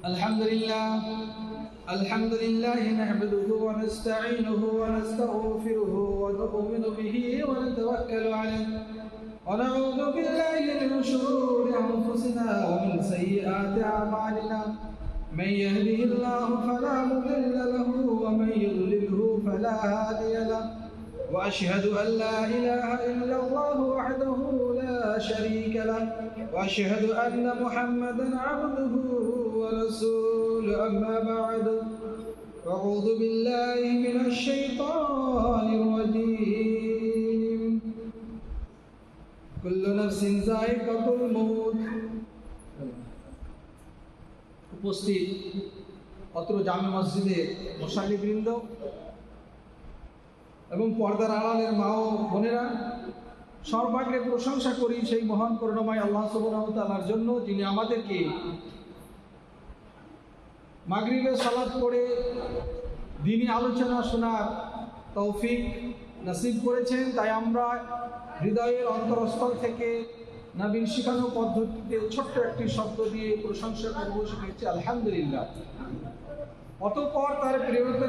الحمد لله نحمده ونستعينه ونستغفره ونؤمن به ونتوكل عليه ونعوذ بالله من شرور أنفسنا ومن سيئات أعمالنا من يهده الله فلا مضل له ومن يضلله فلا هادي له وأشهد أن لا إله إلا الله وحده لا شريك له وأشهد أن محمدا عبده ورسوله أما بعد أعوذ بالله من الشيطان الرجيم كل نفس ذائقة الموت উপস্থিত অত্র জামে মসজিদে মুসাল্লিবৃন্দ এবং পর্দার আড়ালের মা ও বোনেরা, সর্বাগ্রে প্রশংসা করি সেই মহান করুণাময় আল্লাহ সুবহানাহু ওয়া তাআলার জন্য, যিনি আমাদেরকে মাগরিবের সালাত পড়ে দ্বীনি আলোচনা শোনার তৌফিক নসিব করেছেন। তাই আমরা হৃদয়ের অন্তরস্থল থেকে নবীর শিখানো পদ্ধতিতে ছোট্ট একটি শব্দ দিয়ে প্রশংসা করব, সেটি আলহামদুলিল্লাহ। অতঃপর তার প্রিয়ত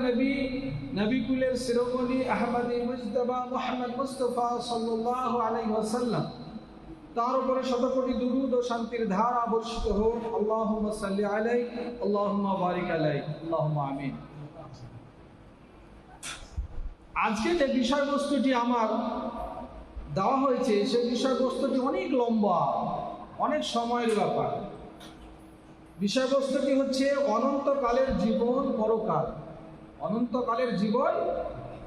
নবী কুলের শিরোমণি আহমদী মুজতবা মুহাম্মদ মুস্তাফা সাল্লাল্লাহু আলাইহি ওয়াসাল্লাম, তার উপরে শতকোটি দুরূদ ও শান্তির ধারা বর্ষিত হোক। আল্লাহুম্মা সাল্লি আলাইহি আল্লাহুম্মা বারিক আলাইহি আল্লাহুম্মা আমিন। আজকে যে বিষয়বস্তুটি আমার দেওয়া হয়েছে সেই বিষয়বস্তুটি অনেক লম্বা, অনেক সময়ের ব্যাপার। বিষয়বস্তুটি হচ্ছে অনন্তকালের জীবন পরকাল। অনন্তকালের জীবন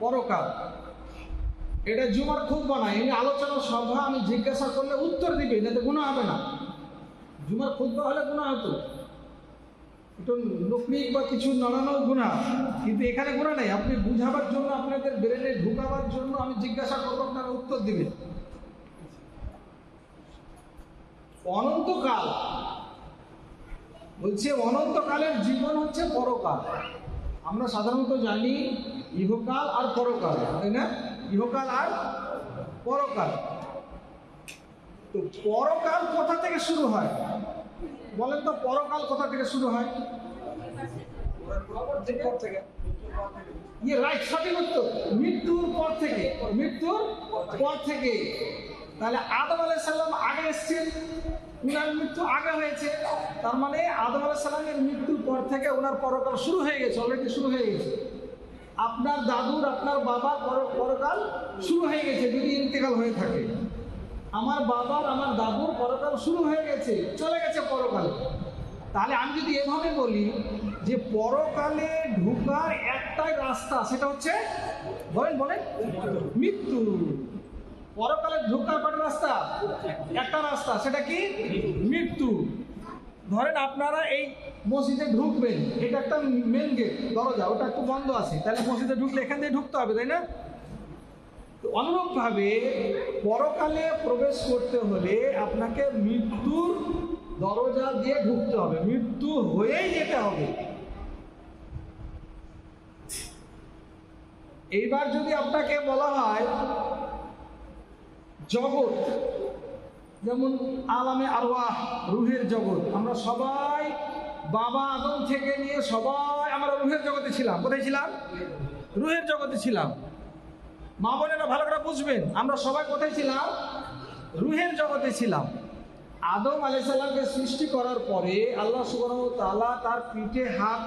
পরকাল, এটা জুমার খুতবা না, এই আলোচনা সভা। আমি জিজ্ঞাসা করলে উত্তর দিবে, এতে গুনাহ হবে না। জুমার খুতবা হলে গুনাহ হতো, একটু নকলিক বা কিছু নাড়ানো গুনাহ, কিন্তু এখানে গুনাহ নেই। আপনি বুঝাবার জন্য, আপনাদের ব্রেনে ঢুকাবার জন্য আমি জিজ্ঞাসা করবো, আপনারা উত্তর দিবেন। অনন্তকাল বলছে, অনন্তকালের জীবন হচ্ছে পরকাল। আমরা সাধারণত জানি ইহকাল আর পরকাল, তাই না? ইহকাল আর পরকাল। তো পরকাল কোথা থেকে শুরু হয় বলেন তো? পরকাল কোথা থেকে শুরু হয়? রাইট, সঠিক উত্তর, মৃত্যুর পর থেকে। মৃত্যুর পর থেকে। তাহলে আদম আলাইহিস সালাম আগে এসেছেন, উনার মৃত্যু আগে হয়েছে। তার মানে আদম আলাইহিস সালামের মৃত্যুর পর থেকে ওনার পরকাল শুরু হয়ে গেছে, অলরেডি শুরু হয়ে গেছে। আপনার দাদুর, আপনার বাবার পরকাল শুরু হয়ে গেছে যদি ইন্তেকাল হয়ে থাকে। আমার বাবার, আমার দাদুর পরকাল শুরু হয়ে গেছে, চলে গেছে পরকালে। তাহলে আমি যদি এভাবে বলি যে পরকালে ঢুকার একটাই রাস্তা, সেটা হচ্ছে, বলেন বলেন, মৃত্যু। পরকালে ঢুকার কটা রাস্তা? একটা রাস্তা, সেটা কি? মৃত্যু। ধরেন আপনারা এই মসজিদে ঢুকবেন, এটা একটা মেন গেট, দরজা, ওটা একটু বন্ধ আছে, তাহলে মসজিদে ঢুকলে এখান দিয়ে ঢুকতে হবে, তাই না? তো অনুরূপভাবে পরকালে প্রবেশ করতে হলে আপনাকে মৃত্যুর দরজা দিয়ে ঢুকতে হবে, মৃত্যু হয়েই যেতে হবে। এইবার যদি আপনাকে বলা হয় জগৎ, যেমন আলামে আরওয়াহ, রুহের জগৎ, আমরা সবাই বাবা আদম থেকে নিয়ে সবাই আমরা রুহের জগতে ছিলাম। কোথায় ছিলাম? রুহের জগতে ছিলাম। মা বোনেরা ভালো করে বুঝবেন, আমরা সবাই কোথায় ছিলাম? রুহের জগতে ছিলাম। আদম আলাইহিস সালামকে সৃষ্টি করার পরে আল্লাহ সুবহানাহু ওয়া তাআলা তার পিঠে হাত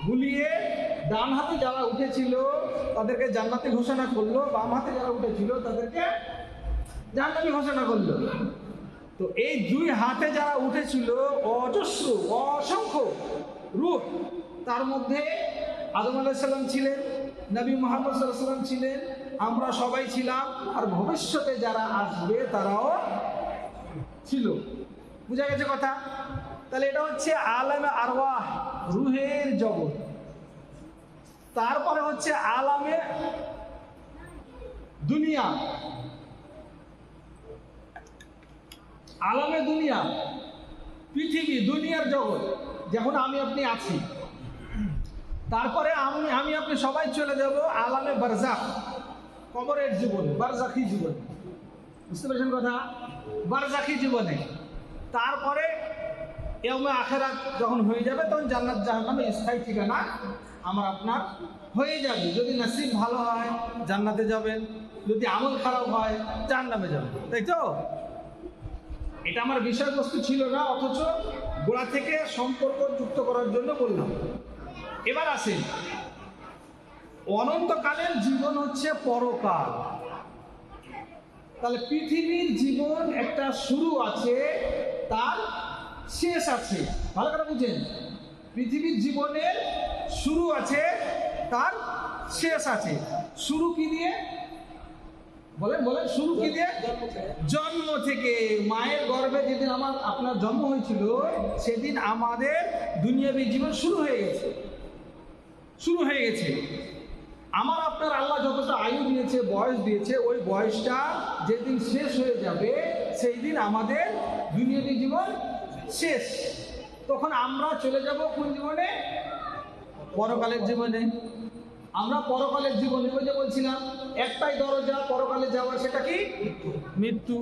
বুলিয়ে ডান হাতে যারা উঠেছিল তাদেরকে জান্নাতি ঘোষণা করলো, বাম হাতে যারা উঠেছিল তাদেরকে জাহান্নামী ঘোষণা করলো। তো এই দুই হাতে যারা উঠেছিল অজস্র, অসংখ্য রূহ, তার মধ্যে আদম আলাইহিস সালাম ছিলেন, নবী মুহাম্মদ সাল্লাল্লাহু আলাইহি ওয়াসাল্লাম ছিলেন, আমরা সবাই ছিলাম, আর ভবিষ্যতে যারা আসবে তারাও ছিল। বুঝা গেছে কথা? তাহলে এটা হচ্ছে আলামে আরওয়াহ, রুহের জগৎ। তারপরে হচ্ছে আলামে দুনিয়া। আলামে দুনিয়া, পৃথিবী, দুনিয়ার জগৎ, যখন আমি আপনি আছি। তারপরে আমি আপনি সবাই চলে যাব আলামে বারজাখ, কবরের জীবনে, বারজাখী জীবনে। বুঝতে পেরেছেন কথা? বারজাখী জীবনে। তারপরে ইয়াউমে আখিরাত যখন হয়ে যাবে তখন জান্নাত জাহান্নামে স্থায়ী ঠিকানা আমার আপনার হয়ে যাবে। যদি নসিব ভালো হয় জান্নাতে যাবেন, যদি আমল খারাপ হয় জাহান্নামে যাবেন, তাই তো? এটা আমার বিষয়বস্তু ছিল না, অথচ গোড়া থেকে সম্পর্ক যুক্ত করার জন্য বললাম। এবার আসেন, অনন্তকালের জীবন হচ্ছে পরকাল। তাহলে পৃথিবীর জীবন একটা শুরু আছে, তার শেষ আছে। ভালো করে বুঝেন, পৃথিবীর জীবনের শুরু আছে, তার শেষ আছে। শুরু কি দিয়ে বলেন? বলেন শুরু কি দিয়ে? জন্ম থেকে। মায়ের গর্ভে যেদিন আপনার জন্ম হয়েছিল সেদিন আমাদের দুনিয়াবী জীবন শুরু হয়ে গেছে, শুরু হয়ে গেছে। আমার আপনার আল্লাহ যতটা আয়ু দিয়েছে, বয়স দিয়েছে, ওই বয়সটা যেদিন শেষ হয়ে যাবে সেই দিন আমাদের দুনিয়াবী জীবন শেষ। তখন আমরা চলে যাব কোন জীবনে? পরকালের জীবনে। আমরা পরকালের জীবনে, ওই যে বলছিলাম একটাই দরজা পরকালে যাওয়ার, সেটা কি? মৃত্যু।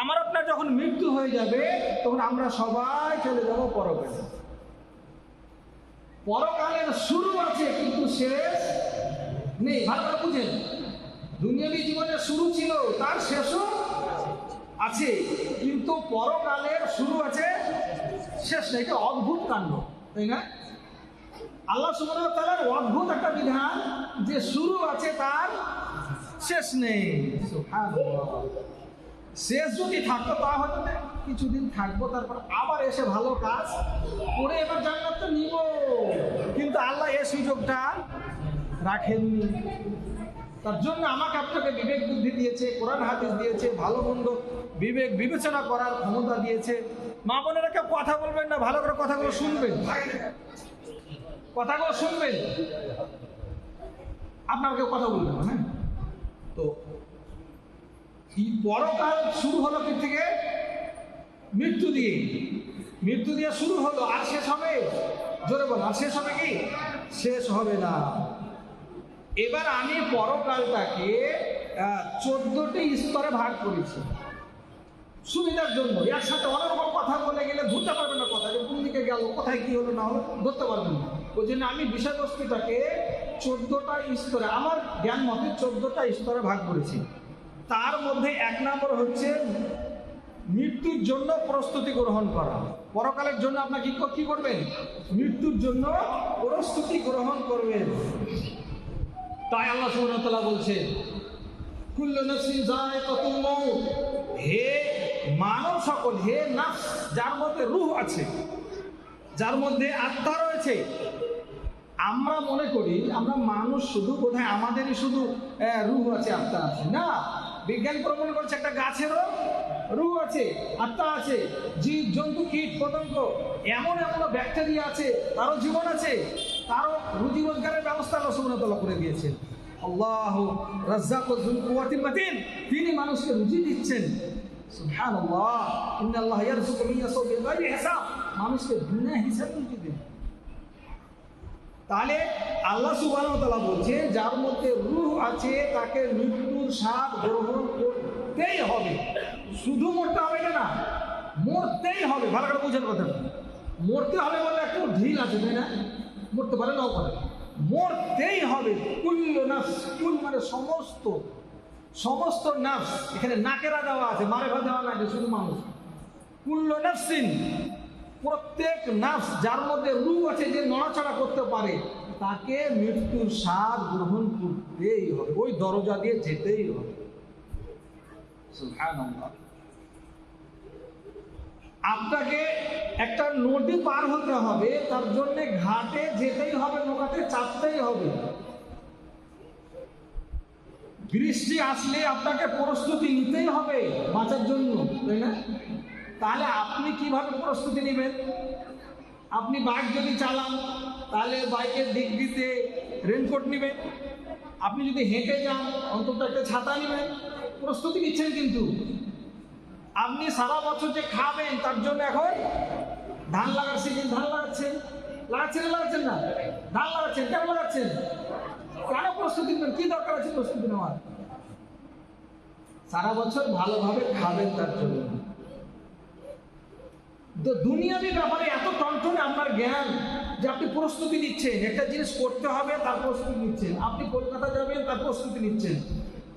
আমার আপনার যখন মৃত্যু হয়ে যাবে তখন আমরা সবাই চলে যাব পরকালে। পরকালের শুরু আছে কিন্তু শেষ নেই। ভালো করে বুঝেন, দুনিয়াবী জীবনের শুরু ছিল, তার শেষও আছে, কিন্তু পরকালের শুরু আছে, শেষ নেই। এটা অদ্ভুত কাণ্ড, তাই না? আল্লাহ সুবহানাহু ওয়া তাআলার অদ্ভুত একটা বিধান যে শুরু আছে, তার শেষ নেই। সুবহানাল্লাহ। শেষ যদি থাকতো তা হয়তো কিছুদিন থাকবো, তারপর আবার এসে ভালো কাজ করে এবার জান্নাত তো নিব, কিন্তু আল্লাহ এই সুযোগটা রাখেননি। তার জন্য আমাকে আপনাকে বিবেক বুদ্ধি দিয়েছে, কোরআন হাদিস দিয়েছে, ভালো মন্দ বিবেক বিবেচনা করার ক্ষমতা দিয়েছে। মা বোনেরা কেউ কথা বলবেন না, ভালো করে কথাগুলো শুনবেন, কথাগুলো শুনবেন। আপনার কেউ কথা বলবেন না, হ্যাঁ? তো এই পরকাল শুরু হলো কি থেকে? মৃত্যু দিয়ে। মৃত্যু দিয়ে শুরু হলো, আর শেষ হবে? জোরে বল, আর শেষ হবে কি? শেষ হবে না। এবার আমি পরকালটাকে 14টি স্তরে ভাগ করেছি সুবিধার জন্য। একসাথে অনেক রকম কথা বলে গেলে ধরতে পারবেন না, কথা যে কোন দিকে গেল, কোথায় কি হলো না হলো ধরতে পারবেন না। ওই জন্য আমি বিষয়বস্তুটাকে 14টা স্তরে, আমার জ্ঞান মতে 14টা স্তরে ভাগ করেছি। তার মধ্যে 1 নম্বর হচ্ছে মৃত্যুর জন্য প্রস্তুতি গ্রহণ করা। পরকালের জন্য আপনাকে কি করবেন? মৃত্যুর জন্য প্রস্তুতি গ্রহণ করবেন। তাই আল্লাহ সুবহানাহু ওয়া তাআলা বলছেন, কুল্লু নাফসিন যায়িকাতুল মাউত, হে মানব সকল, হে নাফস, যার মধ্যে রূহ আছে, যার মধ্যে আত্মা রয়েছে। আমরা মনে করি আমরা মানুষ, শুধু বোধহয় আমাদেরই শুধু রূহ আছে, আত্মা আছে। না, বিজ্ঞান প্রমাণ করছে একটা গাছেরও রূহ আছে, আত্মা আছে। জীব জন্তু কীট পতঙ্গ, এমন ব্যাকটেরিয়া আছে, তারও জীবন আছে, তারও রুজি রোজগারের ব্যবস্থা আল্লাহ সুবহানাহু ওয়া তাআলা করে দিয়েছেন। আল্লাহু রাজ্জাকুল যুল কুওয়াতিল মাতিন, তিনি মানুষকে রুজি দিচ্ছেন। সুবহানাল্লাহ, ইন্নাল্লাহা ইয়ারযুকু মান ইয়াশাউ বিগাইরি হিসাব, মানুষকে বিনা হিসাবে রুজি দেন। তাহলে আল্লাহ সুবহানাহু ওয়া তাআলা বলছে, যার মধ্যে রূহ আছে তাকে মৃত্যুর স্বাদ গ্রহণ করতেই হবে। শুধু মরতে হবে না, মরতেই হবে। ভালো করে বুঝেন কথাটা, মরতে হবে বলে একটু ঢিল আছে, তাই না? মরতে পারে, নাও পারে, মরতেই হবে। কুল্লু নাফস, কুল মানে সমস্ত, সমস্ত নাফস, এখানে নাকেরা দেওয়া আছে, মারেফা দেওয়া লাগে, শুধু মানুষ। কুল্লু নাফসিন, প্রত্যেক নাফস যার মধ্যে রূহ আছে, যে নড়াচড়া করতে পারে, তাকে মৃত্যুর স্বাদ গ্রহণ করতেই হবে, ওই দরজা দিয়ে যেতেই হবে। সুবহানাল্লাহ। আপনাকে একটা নদী পার হতে হবে, তার জন্য ঘাটে যেতেই হবে, নৌকাতে চাপতেই হবে। বৃষ্টি আসলে আপনাকে প্রস্তুতি নিতেই হবে বাঁচার জন্য, তাই না? তাহলে আপনি কিভাবে প্রস্তুতি নেবেন? আপনি বাইক যদি চালান তাহলে বাইকের ডিগ্রিতে রেনকোট নেবেন। আপনি যদি হেঁটে যান অন্তত একটা ছাতা নেবেন, প্রস্তুতি নিচ্ছেন। কিন্তু আপনি সারা বছর যে খাবেন তার জন্য এখন ধান লাগার সিজন, ধান লাগাচ্ছেন, লাগাচ্ছেন না? ধান লাগাচ্ছেন, কেন লাগাচ্ছেন? কেন প্রস্তুতি নেবেন? কি দরকার আছে প্রস্তুতি নেওয়ার? সারা বছর ভালোভাবে খাবেন তার জন্য। তো দুনিয়াবি ব্যাপারে এত টনটনে আপনার জ্ঞান যে আপনি প্রস্তুতি নিচ্ছেন, একটা জিনিস করতে হবে তার প্রস্তুতি নিচ্ছেন, আপনি কলকাতা যাবেন তার প্রস্তুতি নিচ্ছেন,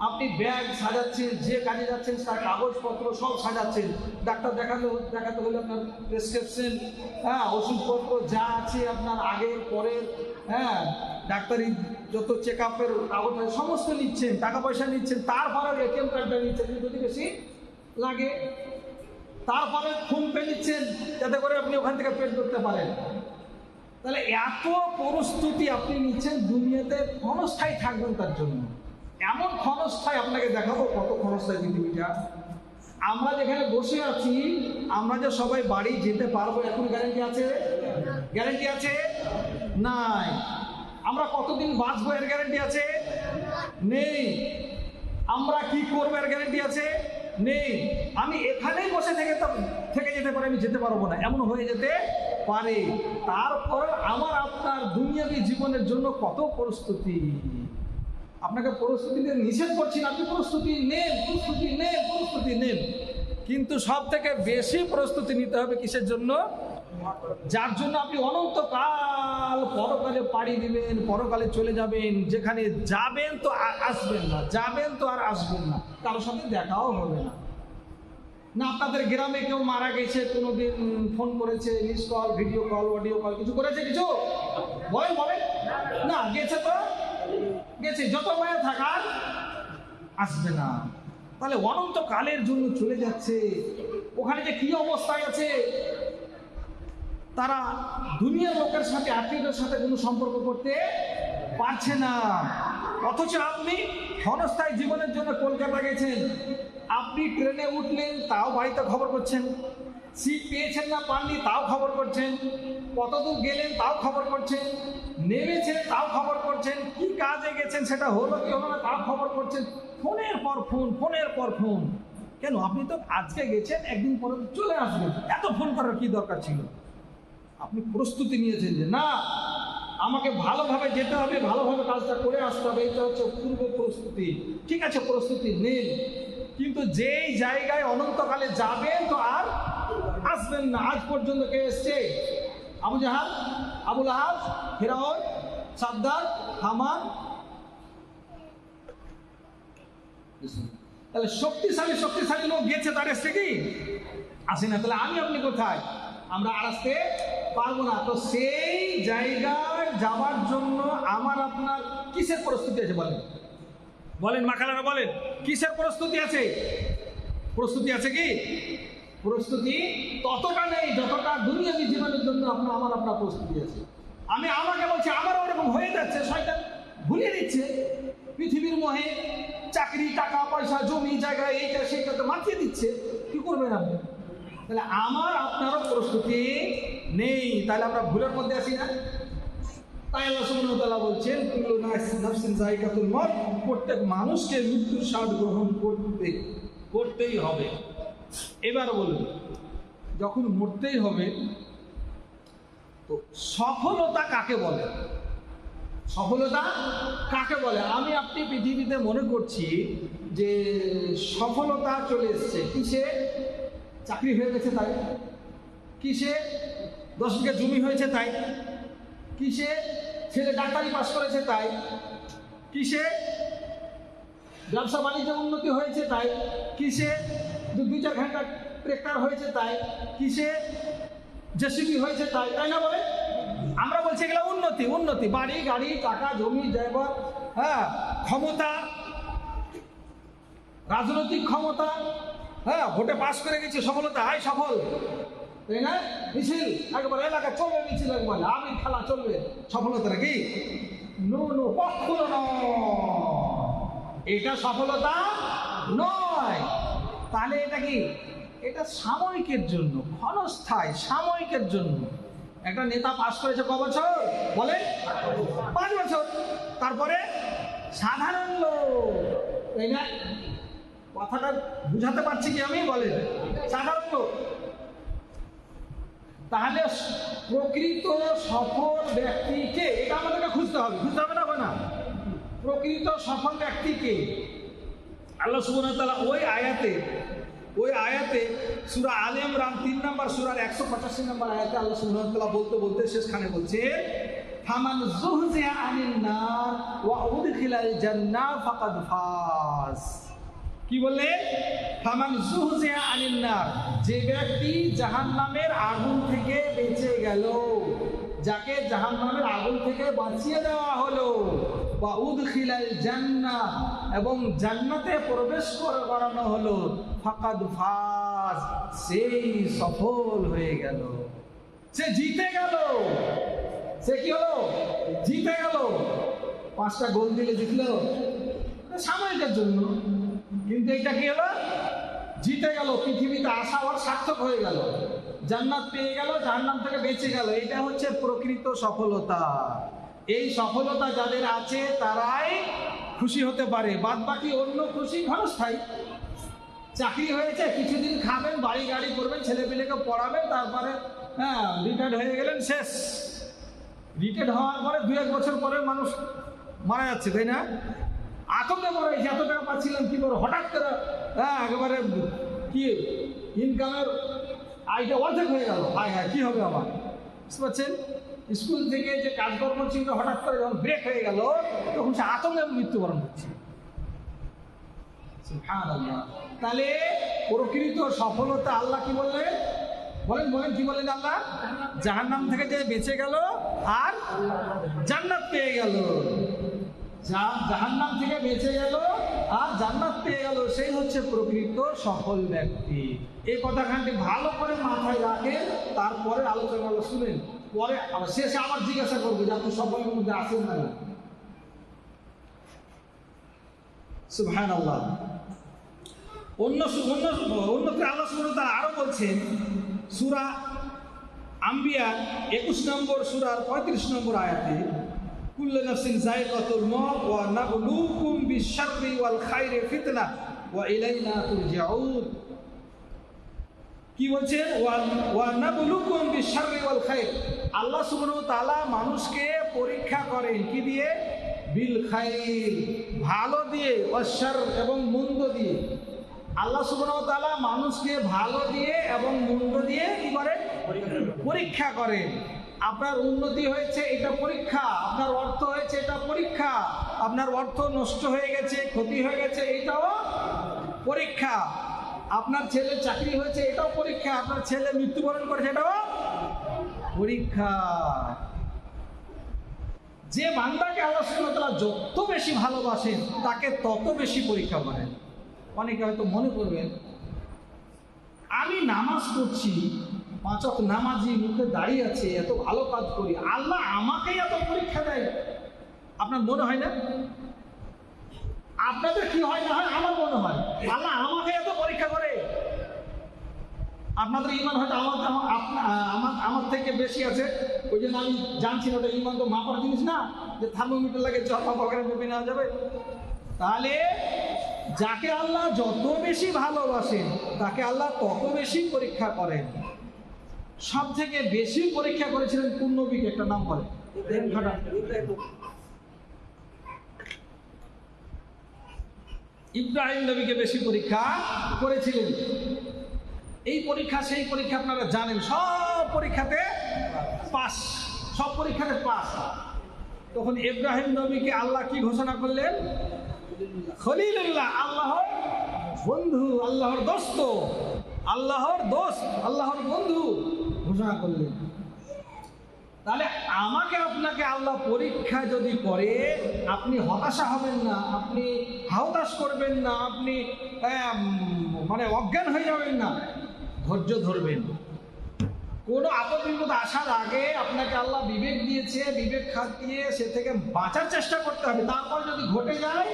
আপনি ব্যাগ সাজাচ্ছেন, যে কাজে যাচ্ছেন তার কাগজপত্র সব সাজাচ্ছেন, ডাক্তার দেখাতে হলে আপনার প্রেসক্রিপশন, হ্যাঁ, ওষুধপত্র যা আছে আপনার আগের পরের, হ্যাঁ, ডাক্তারি যত চেক আপের কাগজ সমস্ত নিচ্ছেন, টাকা পয়সা নিচ্ছেন, তারপরে এটিএম কার্ডটা নিচ্ছেন যদি বেশি লাগে, তারপরে ফোনপে নিচ্ছেন যাতে করে আপনি ওখান থেকে পেড করতে পারেন। তাহলে এত প্রস্তুতি আপনি নিচ্ছেন দুনিয়াতে ক্ষণস্থায়ী থাকবেন তার জন্য। এমন ক্ষণস্থায়ী আপনাকে দেখাবো কত ক্ষণস্থায়ী পৃথিবীটা। আমরা যেখানে বসে আছি আমরা যে সবাই বাড়ি যেতে পারবো এখন গ্যারান্টি আছে? গ্যারান্টি আছে? নাই। আমরা কতদিন বাঁচবো এর গ্যারান্টি আছে? নেই। আমরা কি করবো এর গ্যারান্টি আছে? নেই। আমি এখানেই বসে থেকে যেতে পারি, আমি যেতে পারবো না, এমন হয়ে যেতে পারে। তারপর আমার আপনার দুনিয়াবী জীবনের জন্য কত প্রস্তুতি। আপনাকে প্রস্তুতি নিতে নিষেধ করছি না, আপনি প্রস্তুতি নেন, প্রস্তুতি নেন, প্রস্তুতি নেন, কিন্তু সব থেকে বেশি প্রস্তুতি নিতে হবে কিসের জন্য? যার জন্য আপনি অনন্তকাল পরকালে পাড়ি দিবেন, পরকালে চলে যাবেন, যেখানে যাবেন তো আসবেন না, যাবেন তো আর আসবেন না, কারোর সাথে দেখাও হবে না। না আপনাদের গ্রামে কেউ মারা গেছে, কোনোদিন ফোন করেছে, miss call, video call, audio call কিছু করেছে? কিছু বলেন না, গেছে তো গেছে, যত মায়া থাকার আসবে না। তাহলে অনন্তকালের জন্য চলে যাচ্ছে, ওখানে যে কি অবস্থায় আছে, তারা দুনিয়ার লোকের সাথে, আত্মীয়দের সাথে কোনো সম্পর্ক করতে পারছে না। অথচ আপনি ক্ষণস্থায়ী জীবনের জন্য কলকাতা গেছেন, আপনি ট্রেনে উঠলেন তাও বাড়িতে খবর করছেন, সিট পেয়েছেন না পাননি তাও খবর করছেন, কতদূর গেলেন তাও খবর করছেন, নেমেছেন তাও খবর করছেন, কি কাজে গেছেন সেটা হলো কি হলো না তাও খবর করছেন, ফোনের পর ফোন, ফোনের পর ফোন। কেন? আপনি তো আজকে গেছেন, একদিন পরে চলে আসবেন, এত ফোন করার কি দরকার ছিল? আপনি প্রস্তুতি নিয়েছেন যে না, আমাকে ভালোভাবে যেতে হবে, ভালোভাবে কাজটা করে আসতে হবে, এটা হচ্ছে পূর্ব প্রস্তুতি। ঠিক আছে, প্রস্তুতি নেন, কিন্তু যেই জায়গায় অনন্তকালে যাবেন তো আর আসবেন না। আজ পর্যন্ত কে এসছে? আবু জাহাল, আবুল আহাব, ফিরআউন, সাদ্দাত, হামান। তাহলে শক্তিশালী লোক গেছে, তার এসছে কি? আসে না। তাহলে আমি আপনি কোথায়? আমরা আর আসতে পারবো না। তো সেই জায়গায় যাওয়ার জন্য আমার আপনার কিসের প্রস্তুতি আছে বলেন? বলেন মাখালারা, বলেন কিসের প্রস্তুতি আছে? প্রস্তুতি আছে কি? প্রস্তুতি ততটা নেই যতটা দুনিয়াবী জীবনের জন্য আপনার প্রস্তুতি আছে। আমাকে বলছে আমারও ওরকম হয়ে যাচ্ছে, শয়তান ভুলিয়ে দিচ্ছে পৃথিবীর মোহে, চাকরি, টাকা পয়সা, জমি জায়গা, এইটা সেইটাতে মাতিয়ে দিচ্ছে। কি করবেন আপনি? তাহলে আমার আপনারও প্রস্তুতি নেই, তাহলে আমরা ভুলের মধ্যে আসি না। তাই আল্লাহ সুবহানাহু ওয়া তাআলা বলছেন কুল্লু নাফসিন যায়কাতুল মউত, প্রত্যেক মানুষকে মৃত্যুর স্বাদ গ্রহণ করতেই হবে। এবার বলুন, যখন মরতেই হবে তো সফলতা কাকে বলে? সফলতা কাকে বলে? আমি আপনি পৃথিবীতে মনে করছি যে সফলতা চলে এসছে কিসে? চাকরি হয়ে গেছে তাই, কিসে 10 বিঘা জমি হয়েছে তাই, কিসে ছেলে ডাক্তারি পাস করেছে তাই, কিসে ব্যবসা বাণিজ্য উন্নতি হয়েছে তাই, কিসে 2-4 ঘন্টা ট্রেক্টর হয়েছে তাই, কিসে জেসিবি হয়েছে তাই, তাই না বলে? আমরা বলছি এগুলো উন্নতি, বাড়ি গাড়ি, টাকা, জমি জায়গা, হ্যাঁ, ক্ষমতা, রাজনৈতিক ক্ষমতা, হ্যাঁ, ভোটে পাস করে গেছে, সফলতা, আয় সফল, তাই না? মিছিল একবার এলাকা চলবে, মিছিল একবার আবির খেলা চলবে, সফলতা কি? নো, কখনো নয়, এটা সফলতা নয়। তাহলে এটা কি? এটা সাময়িকের জন্য, ক্ষণস্থায়ী, সাময়িকের জন্য। একটা নেতা পাস করেছে ক বছর বলে? 5 বছর। তারপরে সাধারণ লোক, তাই না? কথাটা বুঝাতে পারছি কি আমি? বলেন সাধারণ লোক। তাহলে প্রকৃত সফল ব্যক্তিকে, এটা আমাদেরকে খুঁজতে হবে না? প্রকৃত সফল ব্যক্তিকে আল্লাহ সুবহানাহু ওয়া তাআলা ওই আয়াতে ওই আয়াতে সূরা আলে ইমরান 3 নম্বর সূরার 185 নম্বর আয়াতে আল্লাহ সুবহানাহু ওয়া তাআলা বলতে বলতে শেষখানে বলছে ফামান যুহজিয়া আনিন নার ওয়া উদখিলাল জান্নাহ ফাকাদ ফাজ। কি বললে? ফামান যুহজিয়া আনিন নার, যে ব্যক্তি জাহান্নামের আগুন থেকে বেঁচে গেল, যাকে জাহান্নামের আগুন থেকে বাঁচিয়ে দেওয়া হলো, ওয়া উদখিলাল জান্নাহ, এবং জান্নাতে প্রবেশ করানো হলো, ফাকাদ ফাজ, সেই সফল হয়ে গেল, সে জিতে গেল। সে কি হলো? জিতে গেল। 5টা গোল দিলে জিতলো সাময়িকের জন্য, কিন্তু এটা কি হলো? জিতে গেল। পৃথিবীতে আসা ওর সার্থক হয়ে গেল, জান্নাত পেয়ে গেল, জাহান্নাম থেকে বেঁচে গেল। এটা হচ্ছে প্রকৃত সফলতা। এই সফলতা যাদের আছে তারাই খুশি হতে পারে, বাদ বাকি অন্য খুশি ক্ষণস্থায়ী। চাকরি হয়েছে, কিছুদিন খাবেন, বাড়ি গাড়ি করবেন, ছেলে পেলেকে পড়াবেন, তারপরে রিটায়ার্ড হয়ে গেলেন, শেষ। রিটায়ার্ড হওয়ার পরে 2-1 বছর পরে মানুষ মারা যাচ্ছে, তাই না? আতঙ্কে মারা যাচ্ছে, এত টাকা পাচ্ছিলাম কি করে হঠাৎ করে একেবারে কি ইনকামের আয়টা অর্ধেক হয়ে গেল, হায় হায় কি হবে আমার। বুঝতে পারছেন? স্কুল থেকে যে কাজকর্ম ছিল হঠাৎ করে যখন ব্রেক হয়ে গেল, তখন সে আতঙ্কে মৃত্যুবরণ করছে। তাহলে প্রকৃত সফলতা আল্লাহ কি বললেন? বলেন বলেন, কি বলেন আল্লাহ? জাহান্নাম থেকে যে বেঁচে গেল আর জান্নাত পেয়ে গেল। জাহান্নাম থেকে বেঁচে গেল আর জান্নাত পেয়ে গেল, সেই হচ্ছে প্রকৃত সফল ব্যক্তি। এই কথাখানটি ভালো করে মাথায় রাখেন, তারপরে আলোচনা শুনেন, পরে শেষে আবার জিজ্ঞাসা করবো যে আপনি সফলের মধ্যে আছেন না। সুবহানাল্লাহ। অন্যত্র আল্লাহ সুবহানাহু ওয়া তাআলা আরো বলছেন সূরা আম্বিয়া 21 নম্বর সূরার 35 নম্বর আয়াতে, কুল্লু নাফসিন যায়কাতুল মাউত ওয়া নাবলুকুম বিশ-শাররি ওয়াল খাইরি ফিতনা ওয়া ইলাইনা তুরজাউন। কি বলছেন? ওয়া নাবলুকুম বিশ-শাররি ওয়াল খাইর। আল্লাহ সুবহানাহু ওয়া তাআলা মানুষকে পরীক্ষা করেন কি দিয়ে? বিল খাইর, ভালো দিয়ে, ওয়াশ-শারর, এবং মন্দ দিয়ে। আল্লাহ সুবহানাহু ওয়া তাআলা মানুষকে ভালো দিয়ে এবং মন্দ দিয়ে কি করেন? পরীক্ষা করেন। আপনার উন্নতি হয়েছে, এটা পরীক্ষা। আপনার অর্থ হয়েছে, এটা পরীক্ষা। আপনার অর্থ নষ্ট হয়ে গেছে, ক্ষতি হয়ে গেছে, এটাও পরীক্ষা। আপনার ছেলে চাকরি হয়েছে, এটাও পরীক্ষা। আপনার ছেলে মৃত্যুবরণ করেছে, এটাও পরীক্ষা। যে বান্দাকে আল্লাহ সুবহানাহু ওয়া তাআলা যত বেশি ভালোবাসেন, তাকে তত বেশি পরীক্ষা করেন। অনেকে হয়তো মনে করবেন আমি নামাজ পড়ছি, 5 ওয়াক্ত নামাজি, মুখে দাঁড়িয়ে আছে, এত ভালো কাজ করি, আল্লাহ আমাকেই এত পরীক্ষা দেয়। আপনার মনে হয় না? আপনাদের কি হয় না হয়? আমার মনে হয় আল্লাহ আমাকে এত পরীক্ষা করে। আপনাদের ইমান হয়তো আমার থেকে বেশি আছে, ওই জন্য আমি জানছি না। ওটা ইমান তো মাপার জিনিস না, যে থার্মোমিটার লাগে মেপে নেওয়া যাবে। তাহলে যাকে আল্লাহ যত বেশি ভালোবাসেন, তাকে আল্লাহ তত বেশি পরীক্ষা করেন। সব থেকে বেশি পরীক্ষা করেছিলেন কোন নবীকে? একটা নাম বলে। ইব্রাহিম নবীকে বেশি পরীক্ষা করেছিলেন। এই পরীক্ষা সেই পরীক্ষা আপনারা জানেন, সব পরীক্ষাতে পাস, সব পরীক্ষাতে পাস। তখন ইব্রাহিম নবীকে আল্লাহ কি ঘোষণা করলেন? খলিলুল্লাহ, আল্লাহর বন্ধু, আল্লাহর দোস্ত, আল্লাহর দোস্ত, আল্লাহর বন্ধু ঘোষণা করলেন। তাহলে আমাকে আপনাকে আল্লাহ পরীক্ষা যদি করে, আপনি হতাশা হবেন না, আপনি হাউতাশ করবেন না, আপনি অজ্ঞান হয়ে যাবেন না, ধৈর্য ধরবেন। কোনো আপদ বিপদ আসার আগে আপনাকে আল্লাহ বিবেক দিয়েছে, বিবেক খাটিয়ে সে থেকে বাঁচার চেষ্টা করতে হবে। তারপর যদি ঘটে যায়,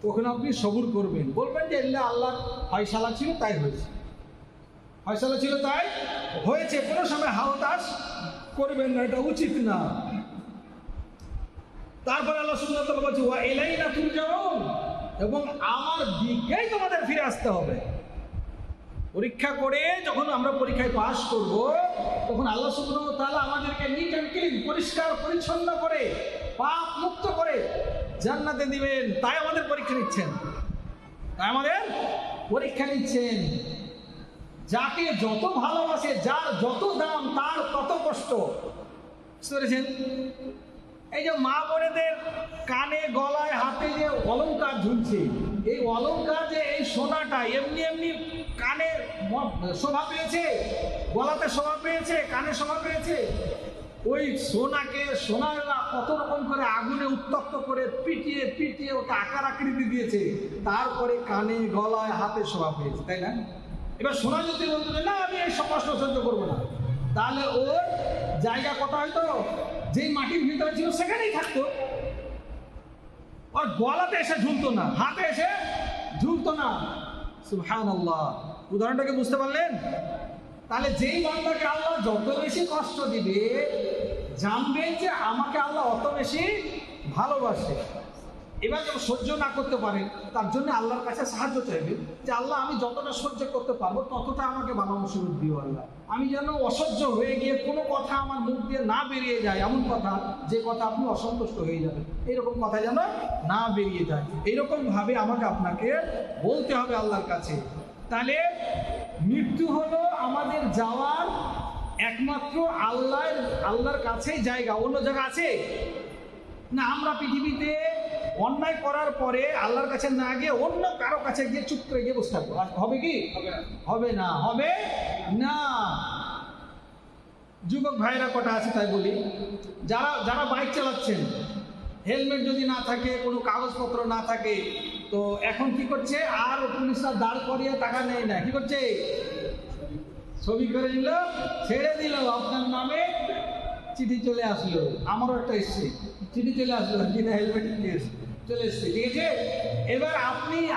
তখন আপনি সবুর করবেন, বলবেন যে আল্লাহর ফয়সালা ছিল তাই হয়েছে, ফয়সালা ছিল তাই হয়েছে। কোনো সময় হাওতাস করবেন না, এটা উচিত না। তারপর আল্লাহ সুবহানাহু ওয়া তাআলা বলছে ওয়া ইলাইনা তুরজাউন, এবং আমার দিকেই তোমাদের ফিরে আসতে হবে। পরীক্ষা করে যখন আমরা পরীক্ষায় পাস করব, তখন আল্লাহ সুবহানাহু ওয়া তাআলা আমাদেরকে নিট অ্যান্ড ক্লিন, পরিষ্কার পরিচ্ছন্ন করে, পাপ মুক্ত করে জান্নাতে দিবেন। তাই আমাদের পরীক্ষা নিচ্ছেন, তাই আমাদের পরীক্ষা নিচ্ছেন। যাকে যত ভালোবাসে, যার যত দাম, তার তত কষ্ট। বুঝতে পেরেছেন? এই যে মা বোনেদের কানে, গলায়, হাতে যে অলংকার ঝুলছে, এই অলংকার যে এই সোনাটা এমনি এমনি কানে শোভা পেয়েছে, গলাতে শোভা পেয়েছে, কানে শোভা পেয়েছে। ওই সোনারা কত রকম করে আগুনে উত্তপ্ত করে পিটিয়ে পিটিয়ে ওকে আকার আকৃতি দিয়েছে, তারপরে কানে, গলায়, হাতে শোভা পেয়েছে, তাই না? এবার সোনা যদি বলতো না আমি এই কষ্ট সহ্য করবো না, তাহলে ওর জায়গা কথা হয়তো যেই মাটির ভিতরে ছিল সেখানেই থাকতো। আর গলাতে এসে ঝুলতো না, হাতে এসে ঝুলতো না। সুবহানাল্লাহ। উদাহরণটাকে বুঝতে পারলেন? তাহলে যেই বান্দাকে আল্লাহ যত বেশি কষ্ট দিবে, জানবেন যে আমাকে আল্লাহ অত বেশি ভালোবাসে। এবার যখন সহ্য না করতে পারে, তার জন্য আল্লাহর কাছে সাহায্য চাইবে যে আল্লাহ আমি যতটা সহ্য করতে পারবো ততটা আমাকে ভালোবাসা দিও আল্লাহ। আমি যেন অসহ্য হয়ে গিয়ে কোনো কথা আমার মুখ দিয়ে না বেরিয়ে যায়, এমন কথা যে কথা আপনি অসন্তুষ্ট হয়ে যাবেন, এইরকম কথা যেন না বেরিয়ে যায়। এইরকম ভাবে আমাকে আপনাকে বলতে হবে আল্লাহর কাছে। তাহলে মৃত্যু হলো আমাদের যাওয়ার একমাত্র আল্লাহর কাছেই জায়গা। অন্য জায়গা আছে না? আমরা পৃথিবীতে অন্যায় করার পরে আল্লাহর কাছে না গিয়ে অন্য কারো কাছে গিয়ে চুপ করে গিয়ে বসে থাকবো, হবে কি? হবে না, হবে না। যুবক ভাইরা কটা আছে তাই বলি, যারা বাইক চালাচ্ছেন, হেলমেট যদি না থাকে, কোনো কাগজপত্র না থাকে, তো এখন কি করছে? আর পুলিশরা দাঁড় করিয়ে টাকা নেয় না, কি করছে? ছবি করে নিল, ছেড়ে দিল, আপনার নামে চিঠি চলে আসলো। আমারও একটা এসছে, চিঠি চলে আসলো, কিনা হেলমেট নিয়ে চলে এসছে, ঠিক আছে? এবার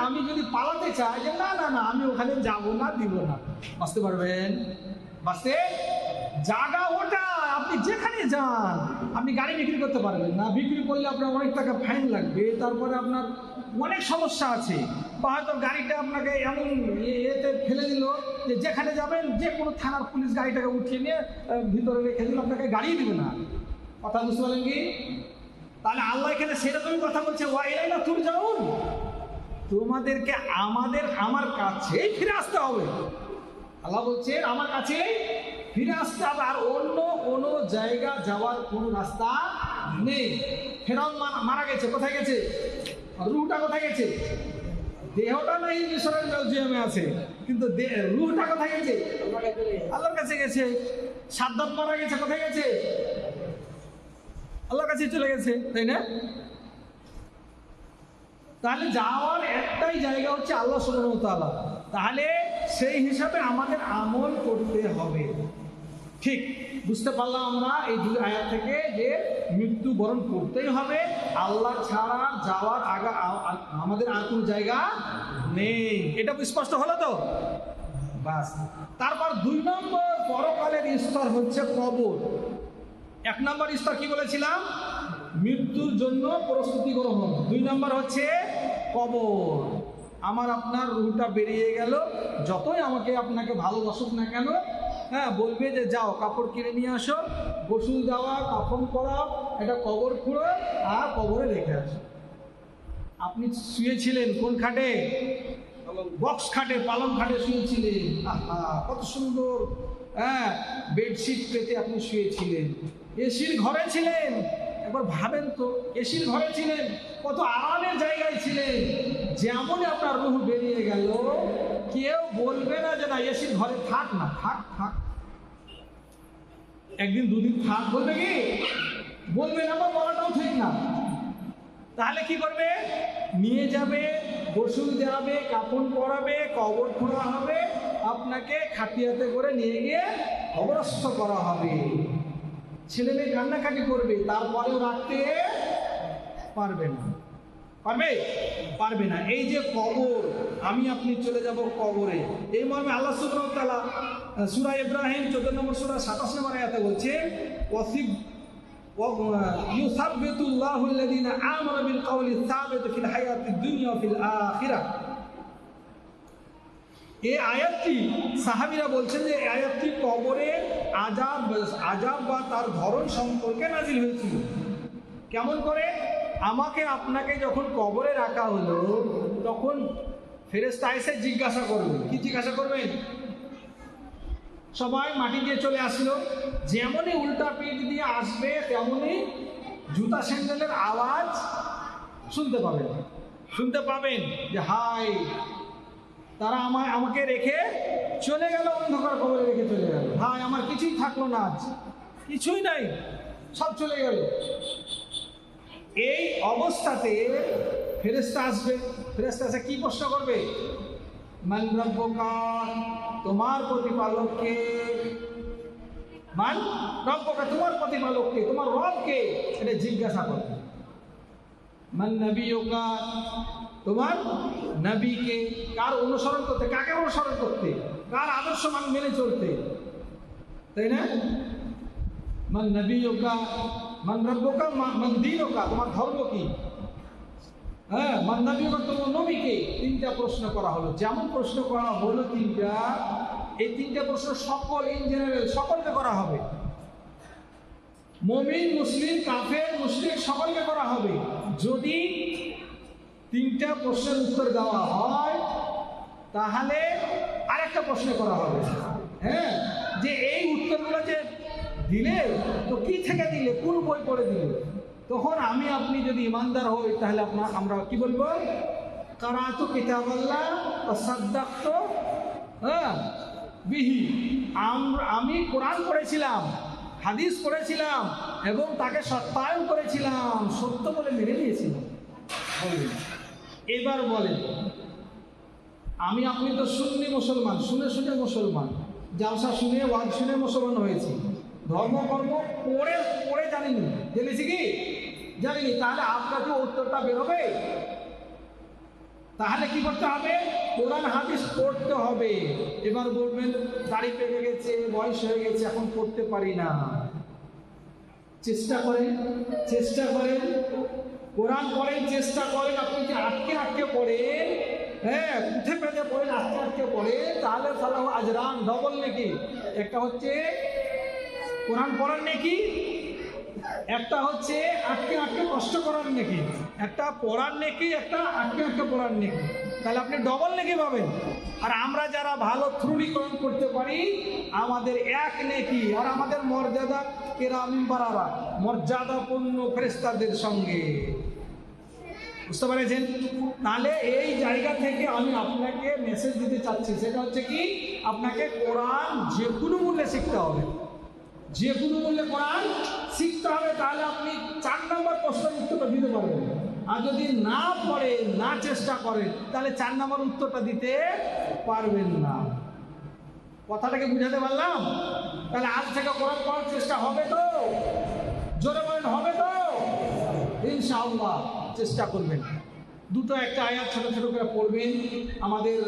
আমি যদি পালাতে চাই যে না না না আমি ওখানে যাব না, দিব না, বাঁচতে পারবেন? বাঁচতে জায়গা ওটা, আপনি যেখানে যান আপনি গাড়ি বিক্রি করতে পারবেন না। বিক্রি করলে আপনার অনেক টাকা ফাইন লাগবে, তারপরে আপনার অনেক সমস্যা আছে। বা হয়তো গাড়িটা আপনাকে এমন এতে ফেলে দিল যে যেখানে যাবেন যে কোনো থানার পুলিশ গাড়িটাকে উঠিয়ে নিয়ে ভিতরে রেখে দিল, আপনাকে গাড়ি দিবে না। কথা বুঝতে পারলেন কি? তাহলে আল্লাহ এখানে সেরকমই কথা বলছে, ওয়াইলাইনা তুরজাউন, তোমাদেরকে আমার কাছেই ফিরে আসতে হবে। আল্লাহ বলছে আমার কাছেই ফিরে আসতে হবে, আর অন্য কোনো জায়গা যাওয়ার কোনো রাস্তা নেই। ফেরাউন মারা গেছে, কোথায় গেছে? রুহটা কোথায় গেছে? দেহটা নাই মিশরের বেলজিয়ামে আছে, কিন্তু রুহটা কোথায় গেছে? আল্লাহর কাছে গেছে। সাদ্দাত মারা গেছে, কোথায় গেছে? আল্লাহর কাছে চলে গেছে, তাই না? তাহলে যাওয়ার একটাই জায়গা হচ্ছে আল্লাহ সুবহানাহু ওয়া তাআলা। তাহলে সেই হিসাবে আমাদের আমল করতে হবে। ঠিক বুঝতে পারলাম আমরা এই দুই আয়াত থেকে যে মৃত্যুবরণ করতেই হবে, আল্লাহ ছাড়া যাওয়ার আমাদের আর কোনো জায়গা নেই। এটা স্পষ্ট হলো তো? বাস। তারপর 2 নম্বর পরকালের স্তর হচ্ছে কবর। 1 নম্বর স্তর কি বলেছিলাম? মৃত্যুর জন্য প্রস্তুতি গ্রহণ। 2 নম্বর হচ্ছে কবর। আমার আপনার রুহটা বেরিয়ে গেল, যতই আমাকে আপনাকে ভালোবাসুক না কেন, হ্যাঁ বলবে যে যাও কাপড় কিনে নিয়ে আসো, গোসল দেওয়া, কাফন করাও, একটা কবর খুঁড়ো আর কবরে রেখে আসো। আপনি শুয়েছিলেন কোন খাটে? বক্স খাটে, পালং খাটে শুয়েছিলেন। আহা কত সুন্দর, হ্যাঁ বেডশিট পেতে আপনি শুয়েছিলেন, এসির ঘরে ছিলেন। একবার ভাবেন তো, এসির ঘরে ছিলেন, কত আরামের জায়গায় ছিলেন। যেমনই আপনার রুহ বেরিয়ে গেল, কেউ বলবে না যে না এসির ঘরে থাক না, থাক থাক, একদিন দুদিন থাক, বলবে কি? বলবে না, বা বলাটাও ঠিক না। তাহলে কি করবে? নিয়ে যাবে, গোসল দেওয়াবে, কাফন পরাবে, কবর খোঁড়া হবে, আপনাকে খাটিয়াতে করে নিয়ে গিয়ে কবরস্থ করা হবে। ছেলে মেয়ে কান্নাকাটি করবে, তারপরেও রাখতে পারবে না। পারবে না। এই যে কবর, আমি আপনি চলে যাব কবরে, এই মর্মে আল্লাহ সুবহানাহু ওয়া তাআলা সূরা ইব্রাহিম 14 নম্বর সূরা 27 নম্বর আয়াতে বলছে, ইউসাব্বিতুল্লাহু আল্লাযীনা আমানু বিল কওলি সাবিত ফিল হায়াতিদ দুনিয়া ওয়া ফিল আখিরাহ। এই আয়াতটি সাহাবীরা বলছেন যে এই আয়াতটি কবরে আযাব বা তার ধরন সম্পর্কে নাজিল হয়েছিল। কেমন করে? আমাকে আপনাকে যখন কবরে রাখা হলো, তখন ফেরেশতা এসে জিজ্ঞাসা করবেন। কি জিজ্ঞাসা করবেন? সবাই মাটি দিয়ে চলে আসলো, যেমনই উল্টা পিঠ দিয়ে আসবে তেমনই জুতা স্যান্ডেলের আওয়াজ শুনতে পাবেন যে হাই, তারা আমাকে রেখে চলে গেল, অন্ধকার কবরে রেখে চলে গেল। ভাই আমার কিছুই থাকলো না, আজ কিছুই নাই, সব চলে গেল। এই অবস্থাতে ফেরেশতা আসবে। ফেরেশতা এসে কি প্রশ্ন করবে? মান রব্বুকা, তোমার প্রতিপালককে। মান রব্বুকা, তোমার প্রতিপালককে, তোমার রবকে, এটা জিজ্ঞাসা করবে। মান নবিয়ুকা, তোমার নবীকে। কার অনুসরণ করতে? কাকে অনুসরণ করতে? কার আদর্শ মেনে চলতে, তাই না? মান নবিয়ুকা, মান রব্বুকা, মান দীনুকা, তোমার ধর্ম কি? হ্যাঁ, মান নবিয়ুকা, তোমার নবীকে। তিনটা প্রশ্ন করা হলো। যেমন প্রশ্ন করা হলো তিনটা, এই তিনটা প্রশ্ন সকল ইন জেনারেল সকলকে করা হবে। মুমিন, মুসলিম, কাফের, মুশরিক সকলকে করা হবে। যদি তিনটা প্রশ্নের উত্তর দেওয়া হয় তাহলে আরেকটা প্রশ্ন করা হবে। হ্যাঁ, যে এই উত্তরগুলো যে দিলে তো কি থেকে দিলে, কোন বই পড়ে দিলে? তখন আপনি যদি ইমানদার হই তাহলে আমরা কি বলবো? কারাতু কিতাবাল্লাহ ওয়া সাদ্দাকতু বিহি, আমি কোরআন পড়েছিলাম, হাদিস পড়েছিলাম এবং তাকে সত্যায়ন করেছিলাম, সত্য বলে মেনে নিয়েছিলাম। এবার বলেন, আপনি তো সুন্নি মুসলমান, শুনে মুসলমান, জালসা শুনে, ওয়াজ শুনে মুসলমান হয়েছি, ধর্মকর্ম পড়ে জানিনি, জেনেছি কি জানিনি, তাহলে আপনাকে উত্তরটা বেরোবে। তাহলে কি করতে হবে? কোরআন হাদিস পড়তে হবে। এবার বলবেন দাড়ি পেকে গেছে, বয়স হয়ে গেছে, এখন পড়তে পারি না। চেষ্টা করেন কোরআন পড়েন, চেষ্টা করেন। আপনি যে আটকে পড়েন, হ্যাঁ, উঠে পেতে পড়েন, আটকে পড়েন, তাহলে সালাহ আজরান, ডবল নেকি। একটা হচ্ছে কোরআন পড়ার নেকি, একটা হচ্ছে আটকে কষ্ট করার নেকি। একটা পড়ার নেকি, একটা আটকে পড়ার নেকি। তাহলে আপনি ডবল নেকি পাবেন। আর আমরা যারা ভালো ত্রুটিকরণ করতে পারি আমাদের এক নেকি, আর আমাদের মর্যাদা কেরামিন বারারা, মর্যাদাপূর্ণ ফেরেশতাদের সঙ্গে। বুঝতে পেরেছেন? তাহলে এই জায়গা থেকে আমি আপনাকে মেসেজ দিতে চাচ্ছি, সেটা হচ্ছে কি, আপনাকে কোরআন যে কোনো মূল্যে শিখতে হবে, যে কোনো মূল্যে কোরআন শিখতে হবে। তাহলে আপনি 4 নম্বর প্রশ্নের উত্তরটা দিতে পারবেন। আর যদি না পড়েন, না চেষ্টা করেন, তাহলে 4 নম্বর উত্তরটা দিতে পারবেন না। কথাটাকে বুঝাতে পারলাম? তাহলে আজ থেকে কোরআন পড়ার চেষ্টা হবে তো? জোরে বলেন, হবে তো? ইনশাআল্লাহ চেষ্টা করবেন। দুটো একটা আয়াত ছোট করে পড়বেন। আমাদের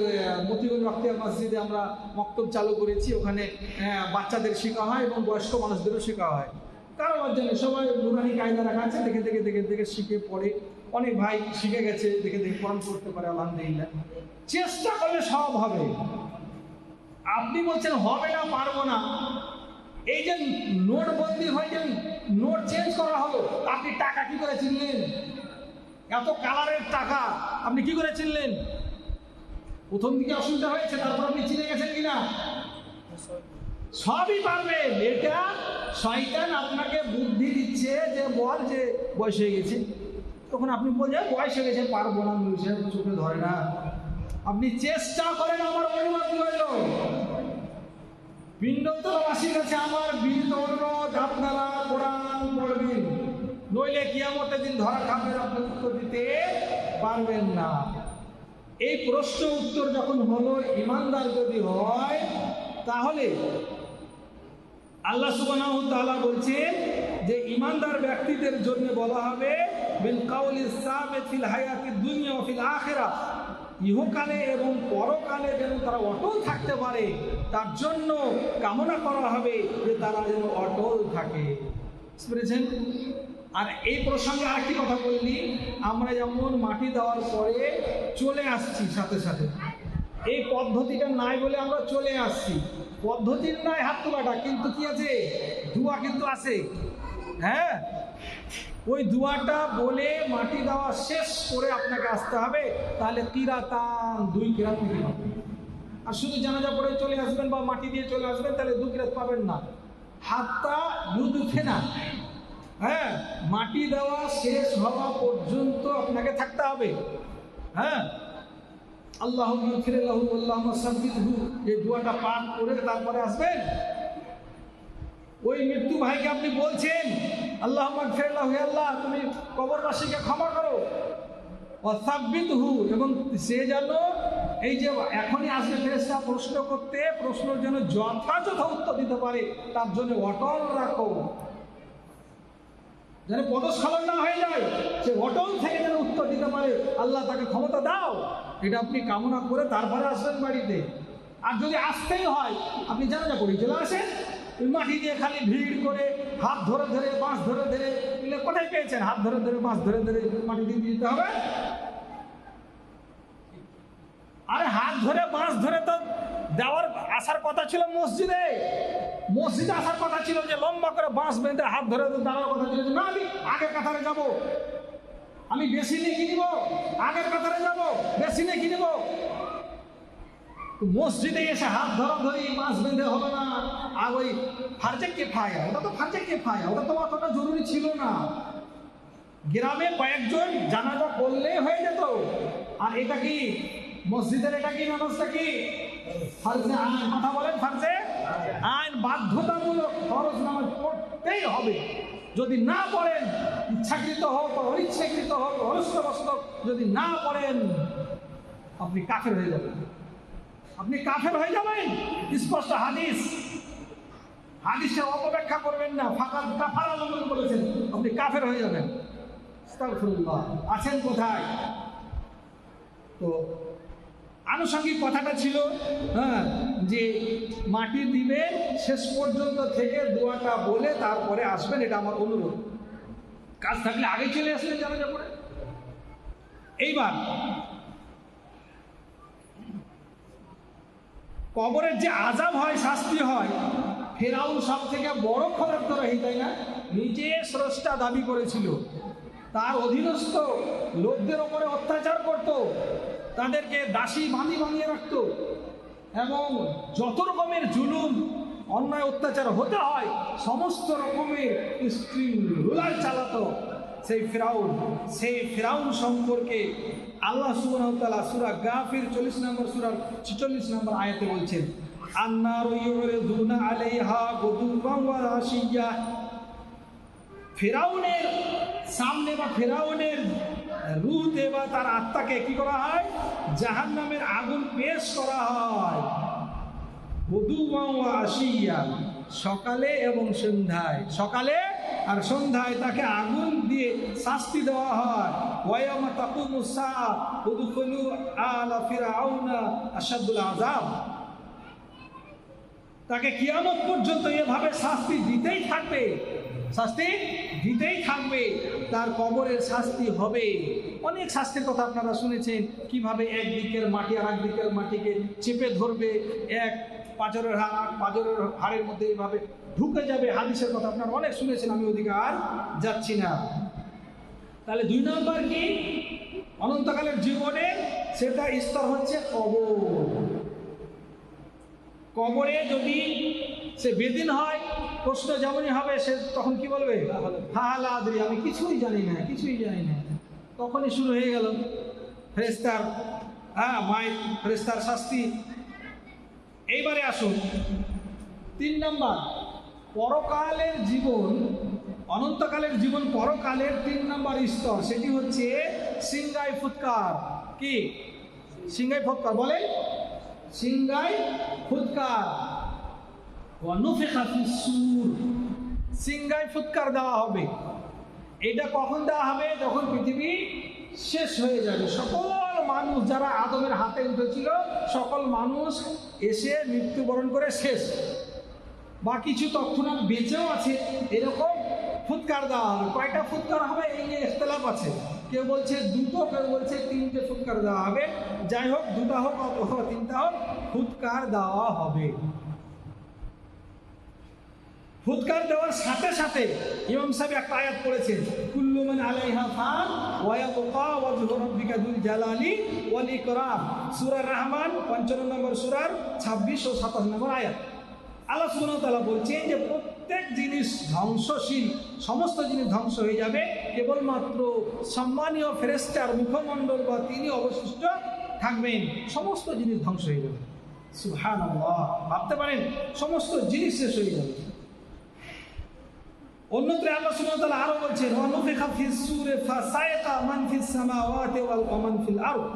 মতিউর রহমান মসজিদে আমরা মক্তব চালু করেছি, ওখানে বাচ্চাদের শেখা হয় এবং বয়স্ক মানুষদেরও শেখা হয়। কারো জন্য সবাই নুরানি কায়দা রাখা আছে, দেখে শিখে পড়ে। অনেক ভাই শিখে গেছে, দেখে কোরআন পড়তে পারে, আলহামদুলিল্লাহ। চেষ্টা করলে সব হবে। আপনি বলছেন হবে না, পারবো না। এই যে নোটবন্দি হয়ে যে নোট চেঞ্জ করা হলো, আপনি টাকা কি করে চিনলেন? এত কালারের টাকা আপনি কি করে চিনলেন? প্রথম দিকে অসুবিধা হয়েছে, তারপর আপনি চিনে গেছেন কিনা? সবই পারবেন। এটা শয়তান আপনাকে বুদ্ধি দিচ্ছে যে বল যে বয়স হয়ে গেছে, তখন আপনি বলছেন বয়স হয়ে গেছে, পারবো না, চোখে ধরে না। আপনি চেষ্টা করেন। আমার অনুরোধ রইল, পিণ্ডতলাবাসীর কাছে আমার বিনীত অনুরোধ, আপনারা কোরআন পড়বেন, নইলে কিয়ামতের দিন ধরা খাবেন, আপনি উত্তর দিতে পারবেন না। এই প্রশ্ন উত্তর যখন হলো, ইমানদার যদি হয়, তাহলে আল্লাহ সুবহানাহু ওয়া তাআলা বলছেন যে ইমানদার ব্যক্তিদের জন্য বলা হবে বিল কাউলি সাবিত ফিল হায়াতিদ দুনিয়া ওয়া ফিল আখিরাহ, ইহকালে এবং পরকালে যেন তারা অটল থাকতে পারে, তার জন্য কামনা করা হবে যে তারা যেন অটল থাকে। বুঝেছেন? আর এই প্রসঙ্গে আরেকটি কথা বললি, আমরা যেমন মাটি দেওয়ার পরে চলে আসছি সাথে সাথে, এই পদ্ধতিটা নাই বলে আমরা চলে আসছি। পদ্ধতির নাই হাত তোলাটা, কিন্তু কি আছে, ধোঁয়া কিন্তু আছে। হ্যাঁ, ওই দুয়াটা বলে মাটি দেওয়া শেষ করে আপনাকে আসতে হবে, তাহলে কিরাতান 2 কিরাত নিতে হবে। আর শুধু জানাজা পড়ে চলে আসবেন বা মাটি দিয়ে চলে আসবেন তাহলে 2 কিরাত পাবেন না। হাতটা ইউদুফে না, হ্যাঁ, মাটি দেওয়া শেষ হওয়া পর্যন্ত আপনাকে থাকতে হবে। হ্যাঁ, আল্লাহুম্মা গফির লাহু আল্লাহুম্মা সাব্বিতহু, এই দুয়াটা পাঠ করে তারপরে আসবেন। ওই মৃত্যু ভাইকে আপনি বলছেন আল্লাহুম্মা গফির লাহু, হে আল্লাহ তুমি কবরবাসীকে ক্ষমা করো, ওয়া সাব্বিতহু, এবং সে যেন এই যে এখনই আসবে ফেরেশতা প্রশ্ন করতে, প্রশ্নের জন্য যথাযথ উত্তর দিতে পারে, তার জন্য অটল রাখো, যেন পদস্খলন না হয়ে যায়, সে অটল থেকে যেন উত্তর দিতে পারে, আল্লাহ তাকে ক্ষমতা দাও। এটা আপনি কামনা করে তারপরে আসবেন বাড়িতে। আর যদি আসতেই হয় আপনি জানাজা পড়ে চলে আসেন, ওই মাটি দিয়ে খালি ভিড় করে হাত ধরে ধরে বাঁশ ধরে ধরে, কোথায় পেয়েছেন হাত ধরে ধরে বাঁশ ধরে ধরে মাটি দিয়ে দিতে হবে? আরে হাত ধরে বাঁশ ধরে তো দেওয়ার আসার কথা ছিল মসজিদে, মসজিদে আসার কথা ছিল যে লম্বা করে বাঁশ বেঁধে হাত ধরে দেওয়ার কথা ছিল, যে না আমি আগের কাতারে যাব, আমি বেশি নিয়ে কি নিব, আগের কাতারে যাব, বেশি নিয়ে কি নিব। মসজিদে এসে হাত ধরা ধরি বাঁশ বেঁধে হবে না। আর ওই ফার্জে কিফায়া, ওটা তো ফার্জে কিফায়া, ওটা তো অতটা জরুরি ছিল না। গ্রামে কয়েকজন জানাজা করলেই হয়ে যেত। আর এটা কি মসজিদের, এটা কি নামাজটা কি ফার্জে আইন, কথা বলেন ফার্জে আইন, বাধ্যতামূলক ফরজ নামাজ পড়তেই হবে। যদি না পড়েন, ইচ্ছাকৃত হোক বা অনিচ্ছাকৃত হোক, অনিষ্টবশত যদি না পড়েন, আপনি কাফের হয়ে যাবেন, আপনি কাফের হয়ে যাবেন। স্পষ্ট হাদিস, হাদিসের অপব্যাখ্যা করবেন না, ফাঁকা কাফারা লঙ্ঘন করেছেন, আপনি কাফের হয়ে যাবেন। আস্তাগফিরুল্লাহ। আছেন কোথায়? তো আনুষঙ্গিক কথাটা ছিল, হ্যাঁ, যে মাটি দিবেন, শেষ পর্যন্ত থেকে দোয়াটা বলে তারপরে আসবেন, এটা আমার অনুরোধ। কাজ থাকলে আগে চলে আসলেন জানাজা পড়ে। এইবার কবরের যে আযাব হয়, শাস্তি হয়, ফেরাউন সব থেকে বড় খবরদারী, তাই না? নিজে স্রষ্টা দাবি করেছিল, তার অধীনস্থ লোকদের ওপরে অত্যাচার করত, তাদেরকে দাসী বাঁধি বানিয়ে রাখত, এবং যত রকমের জুলুম অন্যায় অত্যাচার হতে হয় সমস্ত রকমের স্ট্রিম রুলার চালাতো সেই ফেরাউন সম্পর্কে আল্লাহ সুবহানাহু ওয়া তাআলা সূরা গাফির 40 নম্বর সূরার 46 নম্বর আয়াতে বলছেন, আন্নারু ইউরিদুনা আলাইহা গুদুওয়ান ওয়া আশিয়া। ফেরাউনের সামনে বা ফেরাউনের রূহতে বা তার আত্মাকে কি করা হয়? জাহান্নামের আগুন পেশ করা হয়। গুদুওয়ান ওয়া আশিয়া, সকালে এবং সন্ধ্যায়, সকালে আর সন্ধ্যায় তাকে আগুন দিয়ে শাস্তি দেওয়া হয়। ওয়ায়ামা তাকুমুস সাআ উদখুলু আলা ফিরআউনা আশাদুল আযাব। তাকে কিয়ামত পর্যন্ত এভাবে শাস্তি দিতেই থাকবে, শাস্তি দিতেই থাকবে, তার কবরের শাস্তি হবে। অনেক শাস্তির কথা আপনারা শুনেছেন, কিভাবে একদিকের মাটি আর একদিকের মাটিকে চেপে ধরবে, এক পাঁজরের হাড় আর পাঁজরের হাড়ের মধ্যে এইভাবে ঢুকে যাবে। হাদিসের কথা আপনারা অনেক শুনেছেন, আমি ওদিকে আর যাচ্ছি না। তাহলে 2 নম্বর কি অনন্তকালের জীবনে, সেটা স্তর হচ্ছে কবর। কবরে যদি সে বেদিন হয়, প্রশ্ন যেমনই হবে, সে তখন কি বলবে? হালা আদরি, আমি কিছুই জানি না, কিছুই জানি না। তখনই শুরু হয়ে গেল ফেরেশতার ফেরেশতার শাস্তি। এইবারে আসুন 3 নম্বর, পরকালের জীবন, অনন্তকালের জীবন, পরকালের 3 নম্বর স্তর, সেটি হচ্ছে সিংগাই ফুৎকার। কি সিংগাই ফুৎকার বলে? সিংগাই ফুৎকার, ওয়ানুফিখা ফিস-সূর, সিংগাই ফুৎকার দেওয়া হবে। এটা কখন দেওয়া হবে? যখন পৃথিবী শেষ হয়ে যাবে, সকল মানুষ যারা আদমের হাতে উঠেছিল সকল মানুষ এসে মৃত্যুবরণ করে শেষ, বা কিছু তৎক্ষণাৎ বেঁচেও আছে, এরকম ফুৎকার দেওয়া হবে। কয়টা ফুৎকার হবে এই নিয়ে ইখতিলাফ আছে, কেউ বলছে 2টো, কেউ বলছে 3টে ফুৎকার দেওয়া হবে। যাই হোক, 2টা হোক অথবা 3টা হোক, ফুৎকার দেওয়া হবে। ফুৎকার দেওয়ার সাথে সাথে ইমাম সাহেব একটা আয়াত পড়েছেন, কুল্লু মান আলাইহা ফান ওয়া ইয়াবকা ওয়াজহু রাব্বিকা যুল জালালি ওয়াল ইকরাম। সূরা রহমান 55 নম্বর সূরার 26 ও 27 নম্বর আয়াত। আল্লাহ সুবহানাহু ওয়া তাআলা বলছেন যে প্রত্যেক জিনিস ধ্বংসশীল, সমস্ত জিনিস ধ্বংস হয়ে যাবে, কেবলমাত্র সম্মানীয় ফেরেশতার মুখমণ্ডল বা তিনি অবশিষ্ট থাকবেন। সমস্ত জিনিস ধ্বংস হয়ে যাবে। সুবহানাল্লাহ, ভাবতে পারেন সমস্ত জিনিস শেষ হয়ে যাবে। অন্যত্র আল্লাহ সুবহানাহু ওয়া তাআলা আরো বলছেন, ওয়া নুফিখা ফিস সূরি ফাসাইকা মান ফিস সামাওয়াতি ওয়াল মান ফিল আরদ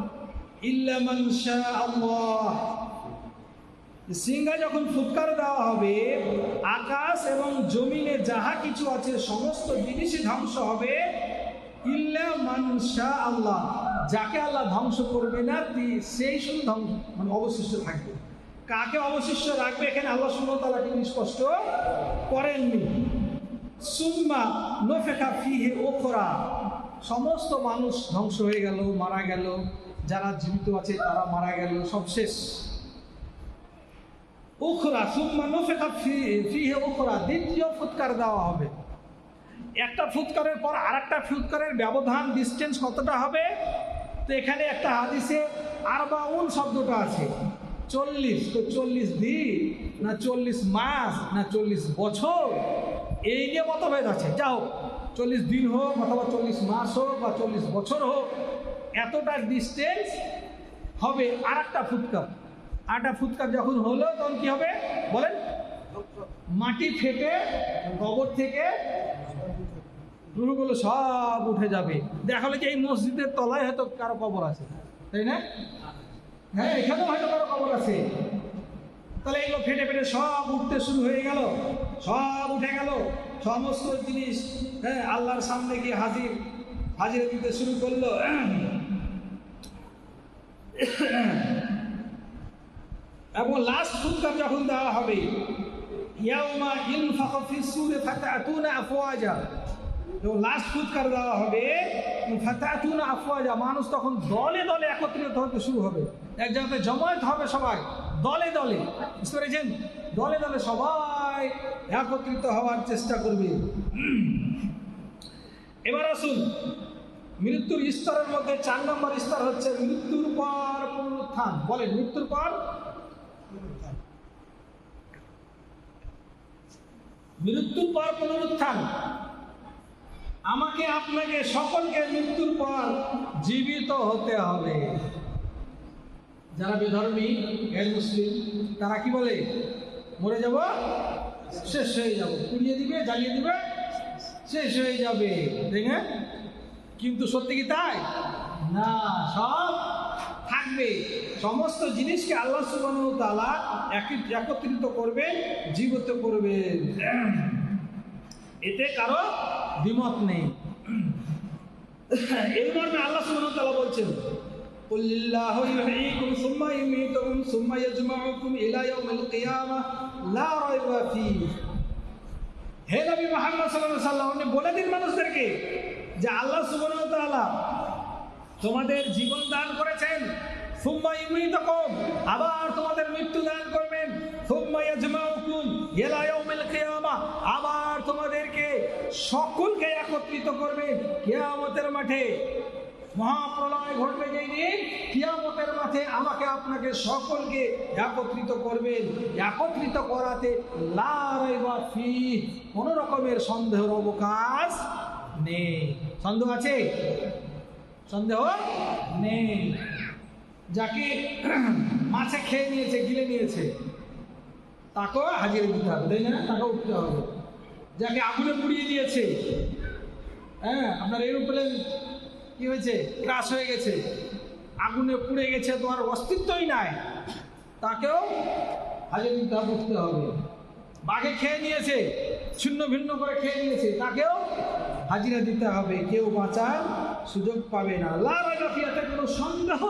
ইল্লা মান শাআল্লাহ। সিংহা যখন ফুৎকার দেওয়া হবে, আকাশ এবং জমিনে যাহা কিছু আছে সমস্ত জিনিসই ধ্বংস হবে, ইল্লা মান শাআল্লাহ, যাকে আল্লাহ ধ্বংস করবে না সেই শুধু ধ্বংস মানে অবশিষ্ট থাকবে। কাকে অবশিষ্ট রাখবে এখানে আল্লাহ সুবহানাহু ওয়া তাআলা কিন্তু স্পষ্ট করেননি। সুম্মা নুফিখা ফীহি উখরা, সমস্ত মানুষ ধ্বংস হয়ে গেল, মারা গেল, যারা জীবিত আছে তারা মারা গেল, সব শেষ। উখরা, সুম্মা নুফিখা ফীহি উখরা, দ্বিতীয় ফুৎকার দেওয়া হবে। একটা ফুৎকারের পর আরেকটা ফুৎকারের ব্যবধান, ডিস্টেন্স কতটা হবে? তো এখানে একটা হাদিসে 40 শব্দটা আছে। 40, তো 40 দিন না 40 মাস না 40 বছর, এই নিয়ে মতভেদ আছে। যা হোক, 40 দিন হোক অথবা 40 মাস হোক বা 40 বছর হোক, এতটা ডিস্টেন্স হবে আর একটা ফুৎকার। আরেকটা ফুৎকার যখন হলো তখন কি হবে বলেন? মাটি ফেটে কবর থেকে রুহগুলো সব উঠে যাবে। দেখা হলো যে এই মসজিদের তলায় হয়তো কারো কবর আছে, তাই না? হ্যাঁ, এখানেও হয়তো কারো কবর আছে। তাহলে এগুলো ফেটে ফেটে সব উঠতে শুরু হয়ে গেল, সব উঠে গেল, সমস্ত জিনিস হ্যাঁ আল্লাহর সামনে গিয়ে হাজিরা দিতে শুরু করলো। এবং লাস্ট ফুৎকার যখন দেওয়া হবে, ইয়াউমা ইনফাখু ফিস সূরি ফাতাতুনা আফওয়াজা, যখন লাস্ট ফুৎকার দেওয়া হবে, ফাতাতুনা আফওয়াজা, মানুষ তখন দলে দলে একত্রিত হতে শুরু হবে। এক জায়গাতে জমায়েত হবে সবাই, দলে দলে, বুঝতে পেরেছেন? দলে দলে সবাই একত্রিত হওয়ার চেষ্টা করবে। এবার আসুন, মৃত্যুর স্তরের মধ্যে 4 নম্বর স্তর হচ্ছে মৃত্যুর পর পুনরুত্থান। বলেন, মৃত্যুর পর পুনরুত্থান। আমাকে আপনাকে সকলকে মৃত্যুর পর জীবিত হতে হবে। যারা বেধর্মী মুসলিম তারা কি বলে? মরে যাব, শেষ হয়ে যাব, পুড়িয়ে দিবে, জ্বালিয়ে দিবে, শেষ হয়ে যাবে, তাই না? কিন্তু সত্যি কি তাই? না, সব থাকবে। সমস্ত জিনিসকে আল্লাহ সুবহানাহু ওয়া তাআলা একত্রিত করবে, জীবিত করবে, এতে কারো দ্বিমত নেই। এই মর্মে আল্লাহ সুবহানাহু ওয়া তাআলা বলছেন, কুল্লিল্লাহু ইউহয়িকুম সুম্মা ইউমীতুকুম সুম্মা ইয়াজমাউকুম ইলা ইয়াউমিল কিয়ামাহ লা রাইবা ফীহি। হে নবী মুহাম্মদ সাল্লাল্লাহু আলাইহি ওয়াসাল্লাম, আপনি বলে দিন মানুষদেরকে যে আল্লাহ সুবহানাহু ওয়া তাআলা তোমাদের জীবন দান করেছেন, সুম্মা ইউমীতুকুম, আবার তোমাদের মৃত্যু দান করবেন, সুম্মা ইয়াজমাউকুম ইলা ইয়াউমিল কিয়ামাহ, আবার তোমাদেরকে সকলকে একত্রিত করবেন কিয়ামতের মাঠে। মহাপ্রলয় ঘটবে যেই দিন, কিয়ামতের মাঠে আমাকে আপনাকে সকলকে একত্রিত করবেন। একত্রিত করাতে লা রাইবা ফীহি, কোনো রকমের সন্দেহের অবকাশ নেই। সন্দেহ আছে? সন্দেহ নেই। যাকে মাছে খেয়ে নিয়েছে, গিলে নিয়েছে, তাকেও হাজিরা দিতে হবে, তাই না? তাকে উঠতে হবে। যাকে আগুনে পুড়িয়ে দিয়েছে, হ্যাঁ, আপনার এরোপ্লেন কি হয়েছে, ক্রাশ হয়ে গেছে, আগুনে পুড়ে গেছে, তোমার অস্তিত্বই নাই, তাকেও হাজিরা দিতে হবে, উঠতে হবে। বাঘে খেয়ে নিয়েছে, ছিন্ন ভিন্ন করে খেয়ে নিয়েছে, তাকেও হাজিরা দিতে হবে। কেউ বাঁচার সুযোগ পাবে না। লা রাইবা ফীহি, কোনো সন্দেহ